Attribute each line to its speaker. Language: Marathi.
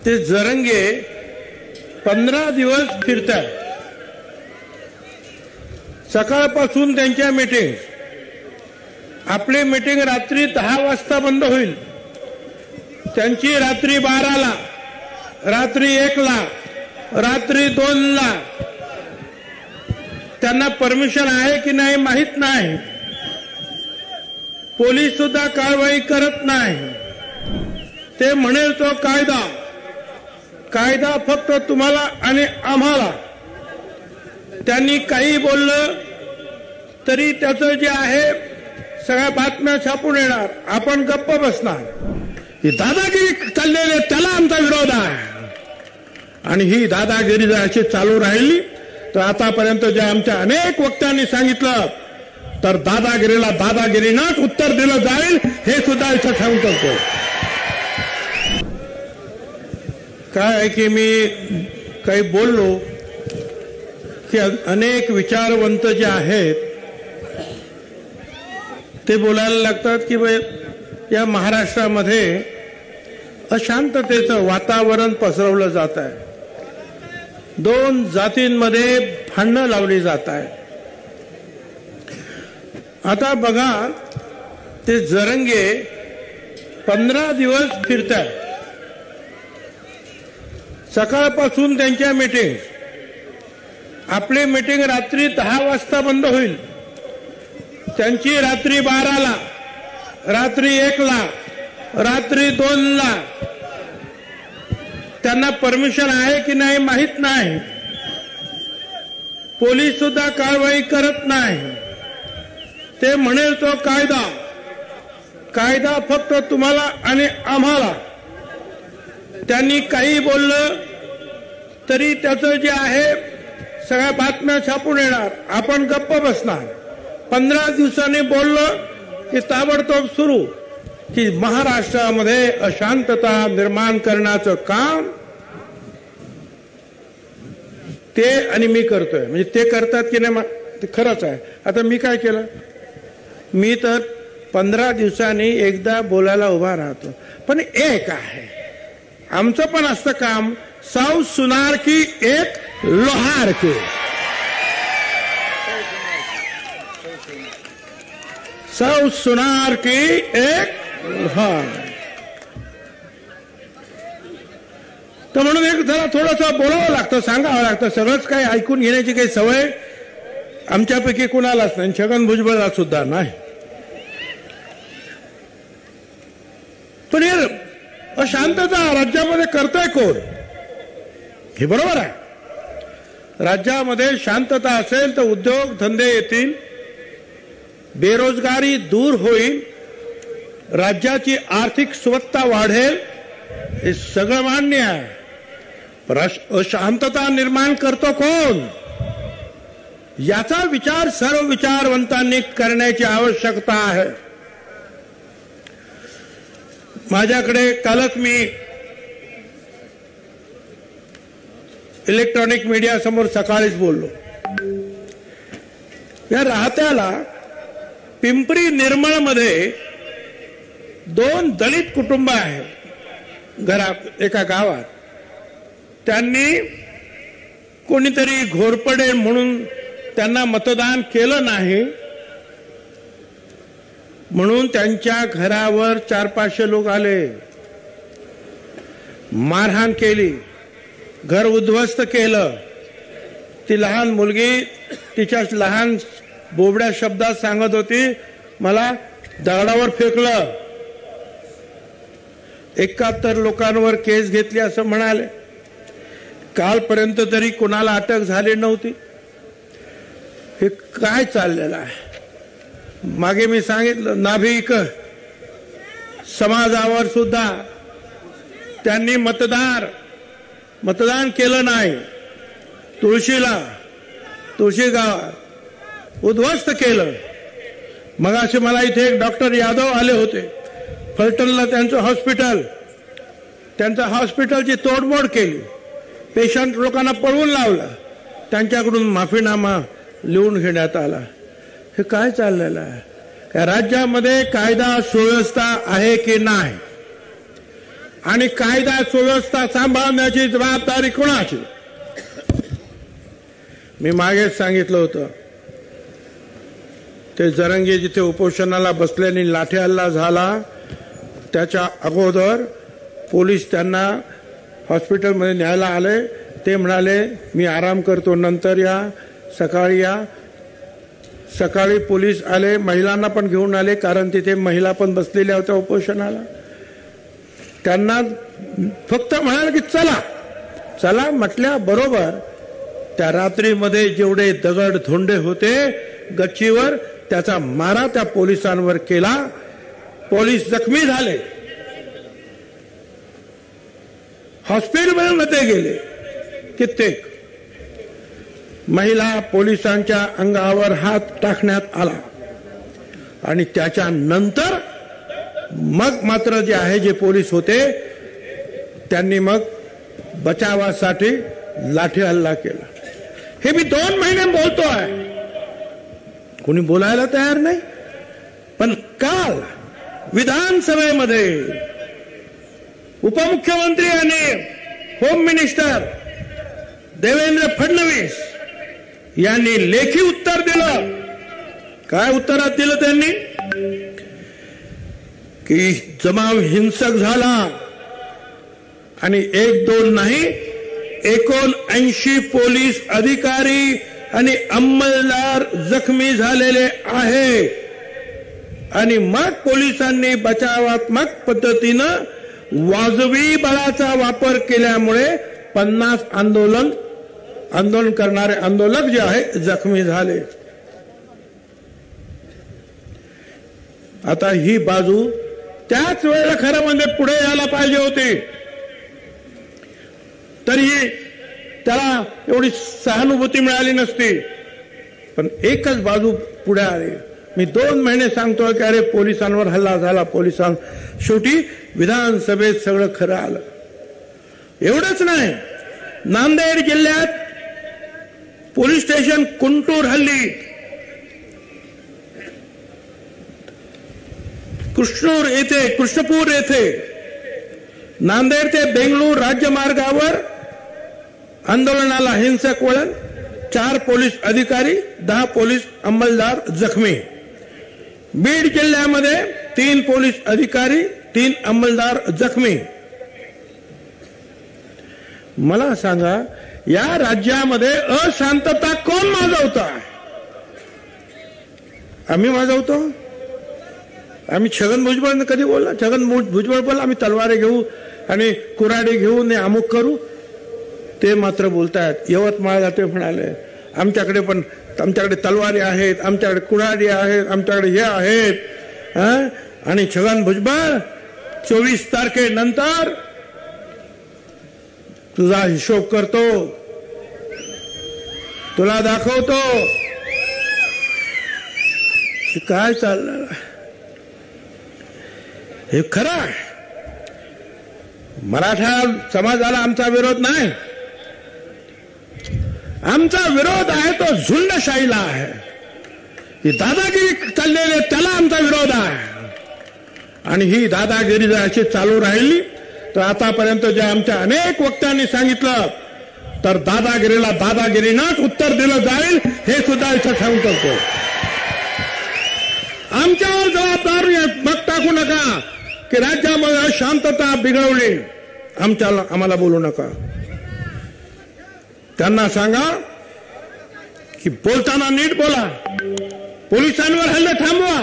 Speaker 1: ते जरंगे 15 दिवस फिरतात. सकाळपासून त्यांच्या मीटिंग, आपली मीटिंग रात्री 10 वाजता बंद होईल, त्यांची रात्री 12ला, रात्री 1ला, रात्री 2ला. त्यांना परमिशन आहे की नाही माहित नाही. पोलीस सुद्धा कारवाई करत नाही. ते म्हणेल तो कायदा, कायदा फक्त तुम्हाला आणि आम्हाला. त्यांनी काही बोललं तरी त्याचं जे आहे सगळ्या बातम्या छापून येणार, आपण गप्प बसणार. ही दादागिरी चाललेली आहे, त्याला आमचा विरोध आहे. आणि ही दादागिरी जर अशी चालू राहिली तर आतापर्यंत जे आमच्या अनेक वक्त्यांनी सांगितलं तर दादागिरीला दादागिरीनंच उत्तर दिलं जाईल, हे सुद्धा इथं ठाऊक करतो. काय आहे की मी काही बोललो की अनेक विचारवंत जे आहेत ते बोलायला लागतात की या महाराष्ट्रामध्ये अशांततेचं वातावरण पसरवलं जात आहे, 2 जातींमध्ये भांडणं लावली जात आहे. आता बघा, ते जरंगे 15 दिवस फिरतात. सकाळपासून त्यांच्या मीटिंग, आपली मीटिंग रात्री 10 वाजता बंद होईल, त्यांची रात्री 12ला, रात्री 1ला, रात्री 2ला. त्यांना परमिशन आहे की नाही माहित नाही. पोलीस सुद्धा कारवाई करत नाही. ते म्हणेल तो कायदा, कायदा फक्त तुम्हाला आणि आम्हाला. त्यांनी काही बोललं तरी त्याचं जे आहे सगळ्या बातम्या छापून येणार, आपण गप्प बसणार. 15 दिवसांनी बोललं की ताबडतोब सुरू की महाराष्ट्रामध्ये अशांतता निर्माण करण्याचं काम ते आणि मी करतोय. म्हणजे ते करतात की नाही ते खरंच आहे. आता मी काय केलं, मी तर 15 दिवसांनी एकदा बोलायला उभा राहतो. पण एक आहे, आमचं पण असतं काम, 100 सुनार की एक लोहार की. 100 सुनार की एक लोहार. तर म्हणून एक जरा थोडंसं बोलावं लागतं, सांगावं लागतं. सगळंच काही ऐकून घेण्याची काही सवय आमच्यापैकी कुणालाच नाही, छगन भुजबळला सुद्धा नाही. पण हे अशांतता राज्यामध्ये करतोय कोण? हे बरोबर आहे. राज्यामध्ये शांतता असेल तर उद्योग धंदे येतील, बेरोजगारी दूर होईल, राज्याची आर्थिक सुबत्ता वाढेल, हे सगळं मान्य आहे. पण अशांतता निर्माण करतो कोण? याचा विचार सर्व विचारवंतांनी करण्याची आवश्यकता आहे. माझ्याकडे कालच मी इलेक्ट्रॉनिक मीडिया समोर सकाळीच बोललो. या राहत्याला पिंपरी निर्मळमध्ये 2 दलित कुटुंब आहेत घरात, एका गावात. त्यांनी कोणीतरी घोरपडे म्हणून त्यांना मतदान केलं नाही, म्हणून त्यांच्या घरावर 400-500 लोक आले, मारहाण केली, घर उद्ध्वस्त केलं. ती लहान मुलगी तिच्या लहान बोबड्या शब्दात सांगत होती, मला दगडावर फेकलं. 71 लोकांवर केस घेतली असं म्हणाले. कालपर्यंत तरी कोणाला अटक झाली नव्हती. हे काय चाललेलं आहे? मागे मी सांगितलं, नाभिक समाजावर सुद्धा त्यांनी मतदान केलं नाही. तुळशी गावात उद्ध्वस्त केलं. मग असे मला इथे एक डॉक्टर यादव आले होते, फलटणला त्यांचं हॉस्पिटलची तोडमोड केली, पेशंट लोकांना पळवून लावलं, त्यांच्याकडून माफीनामा लिहून घेण्यात आला. हे काय चाललेलं आहे? या राज्यामध्ये कायदा सुव्यवस्था आहे की नाही? आणि कायदा सुव्यवस्था सांभाळण्याची जबाबदारी कोणाची? मी मागेच सांगितलं होतं, ते जरंगे जिथे उपोषणाला बसल्याने लाठी हल्ला झाला त्याच्या अगोदर पोलीस त्यांना हॉस्पिटलमध्ये न्यायला आले. ते म्हणाले मी आराम करतो, नंतर या, सकाळी या. सकाळी पोलीस आले, महिलांना पण घेऊन आले, कारण तिथे महिला पण बसलेल्या होत्या उपोषणाला. त्यांना फक्त म्हणाले की चला चला म्हटल्या बरोबर त्या रात्रीमध्ये जेवढे दगड धोंडे होते गच्चीवर त्याचा मारा त्या पोलिसांवर केला. पोलीस जखमी झाले, हॉस्पिटलमध्ये गेले. कित्येक महिला पोलिसांच्या अंगावर हात टाकण्यात आला आणि त्याच्यानंतर मग मात्र जे आहे जे पोलीस होते त्यांनी मग बचावासाठी लाठी हल्ला केला. हे मी 2 महिने बोलतो आहे, कोणी बोलायला तयार नाही. पण काल विधानसभेमध्ये उपमुख्यमंत्री आणि होम मिनिस्टर देवेंद्र फडणवीस यांनी लेखी उत्तर दिलं. काय उत्तरात दिलं त्यांनी? की जमाव हिंसक झाला आणि 1-2 नाही 79 पोलीस अधिकारी आणि अंमलदार जखमी झालेले आहे. आणि मग पोलिसांनी बचावात्मक पद्धतीनं वाजवी बळाचा वापर केल्यामुळे 50 आंदोलन करणारे आंदोलक जे आहे जखमी झाले. आता ही बाजू त्याच वेळेला खरं म्हणजे पुढे यायला पाहिजे होती, तरीही त्याला एवढी सहानुभूती मिळाली नसती. पण एकच बाजू पुढे आली. मी 2 महिने सांगतोय की अरे पोलिसांवर हल्ला झाला, शेवटी विधानसभेत सगळं खरं आलं. एवढंच नाही, नांदेड जिल्ह्यात पोलीस स्टेशन कुंटूर हल्ली, कृष्णपूर येथे नांदेड ते बेंगळूर राज्यमार्गावर आंदोलनाला हिंसक वळण, 4 पोलीस अधिकारी 10 पोलीस अंमलदार जखमी. बीड जिल्ह्यामध्ये 3 पोलीस अधिकारी 3 अंमलदार जखमी. मला सांगा या राज्यामध्ये अशांतता कोण माजवतं? आम्ही माजवतो? आम्ही छगन भुजबळ कधी बोलला? छगन भुजबळ बोलला आम्ही तलवारे घेऊ आणि कुऱ्हाडी घेऊ आणि अमुक करू. ते मात्र बोलतायत. यवतमाळला ते म्हणाले आमच्याकडे तलवारी आहेत, आमच्याकडे कुऱ्हाडी आहेत, आमच्याकडे हे आहेत. आणि छगन भुजबळ 24 तारखेनंतर तुझा हिशोब करतो, तुला दाखवतो काय चालणार. हे खरं आहे. मराठा समाजाला आमचा विरोध नाही, आमचा विरोध आहे तो झुंडशाहीला आहे. ही दादागिरी चाललेली त्याला आमचा विरोध आहे. आणि ही दादागिरी जर अशी चालू राहिली तर आतापर्यंत जे आमच्या अनेक वक्त्यांनी सांगितलं तर दादागिरीला दादागिरीनंच उत्तर दिलं जाईल हे सुद्धा इथं सांगू करतो. आमच्यावर जबाबदारी मग टाकू नका की राज्यामध्ये शांतता बिघडवली, आम्हाला बोलू नका. त्यांना सांगा की बोलताना नीट बोला, पोलिसांवर हल्ले थांबवा.